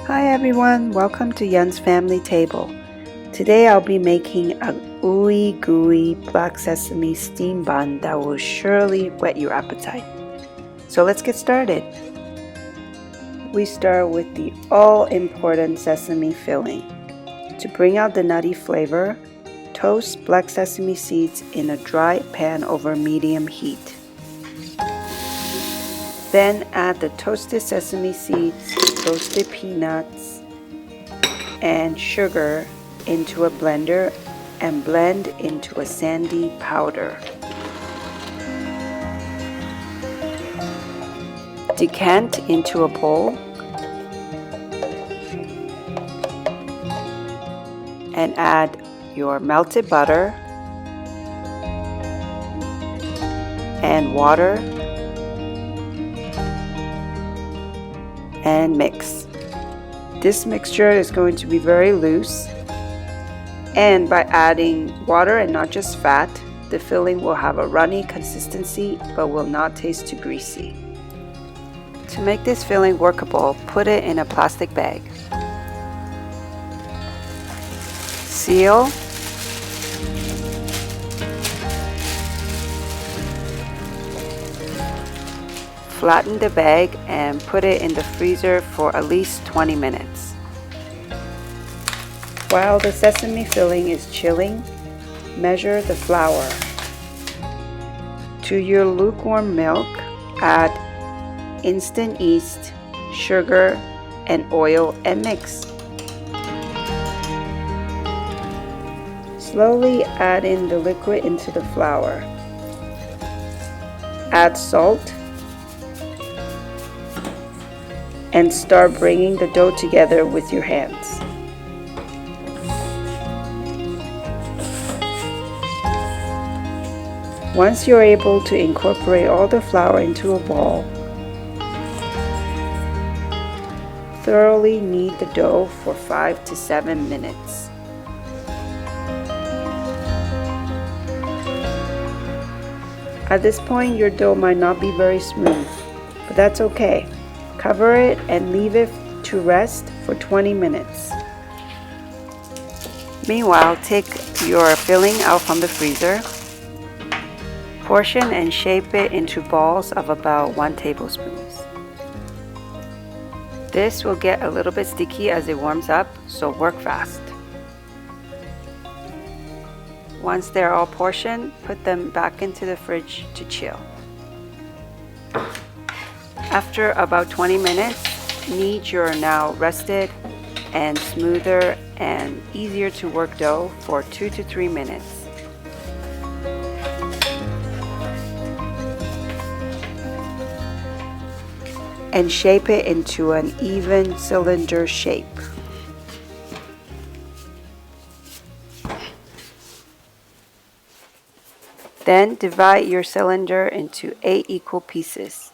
Hi everyone, welcome to Yun's Family Table. Today I'll be making a ooey gooey black sesame steam bun that will surely whet your appetite. So let's get started. We start with the all-important sesame filling. To bring out the nutty flavor, toast black sesame seeds in a dry pan over medium heat. Then add the toasted sesame seeds, roasted peanuts, and sugar into a blender and blend into a sandy powder. Decant into a bowl and add your melted butter and water and mix. This mixture is going to be very loose, and by adding water and not just fat, the filling will have a runny consistency but will not taste too greasy. To make this filling workable, put it in a plastic bag. Seal. Flatten the bag and put it in the freezer for at least 20 minutes. While the sesame filling is chilling, measure the flour. To your lukewarm milk, add instant yeast, sugar, and oil and mix. Slowly add in the liquid into the flour. Add salt and start bringing the dough together with your hands. Once you're able to incorporate all the flour into a ball, thoroughly knead the dough for 5 to 7 minutes. At this point, your dough might not be very smooth, but that's okay. Cover it and leave it to rest for 20 minutes. Meanwhile, take your filling out from the freezer. Portion and shape it into balls of about 1 tablespoon. This will get a little bit sticky as it warms up, so work fast. Once they're all portioned, put them back into the fridge to chill. After about 20 minutes, knead your now rested and smoother and easier to work dough for 2 to 3 minutes. And shape it into an even cylinder shape. Then divide your cylinder into 8 equal pieces.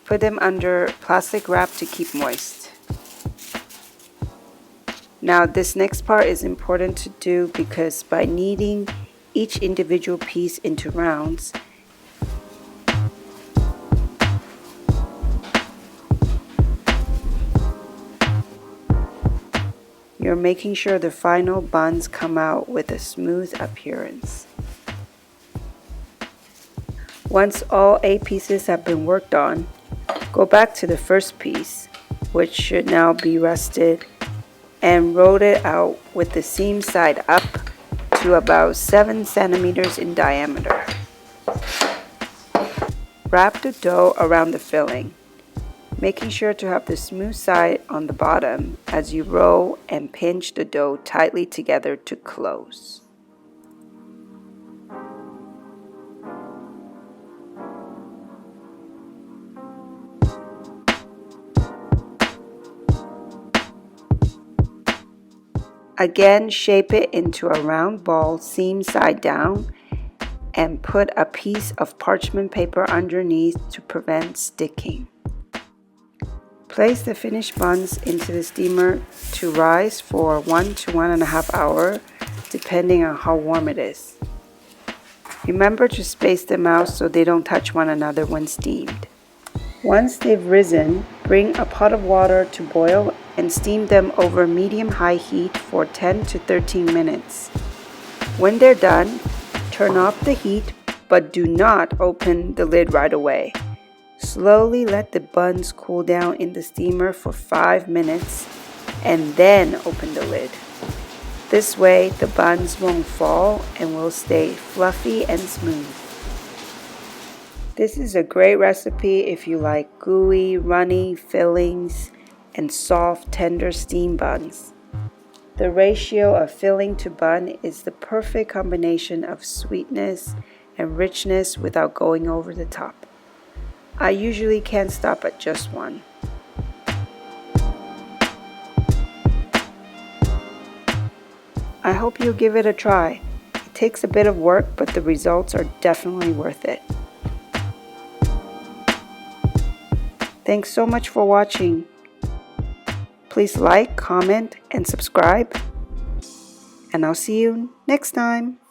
Put them under plastic wrap to keep moist. Now this next part is important to do because by kneading each individual piece into rounds, you're making sure the final buns come out with a smooth appearance. Once all 8 pieces have been worked on, go back to the first piece, which should now be rested, and roll it out with the seam side up to about 7 centimeters in diameter. Wrap the dough around the filling, making sure to have the smooth side on the bottom as you roll and pinch the dough tightly together to close. Again, shape it into a round ball seam side down and put a piece of parchment paper underneath to prevent sticking. Place the finished buns into the steamer to rise for 1 to 1.5 hours, depending on how warm it is. Remember to space them out so they don't touch one another when steamed. Once they've risen, bring a pot of water to boil and steam them over medium-high heat for 10 to 13 minutes. When they're done, turn off the heat, but do not open the lid right away. Slowly let the buns cool down in the steamer for 5 minutes and then open the lid. This way, the buns won't fall and will stay fluffy and smooth. This is a great recipe if you like gooey, runny fillings and soft, tender steamed buns. The ratio of filling to bun is the perfect combination of sweetness and richness without going over the top. I usually can't stop at just one. I hope you'll give it a try. It takes a bit of work, but the results are definitely worth it. Thanks so much for watching. Please like, comment, and subscribe. And I'll see you next time.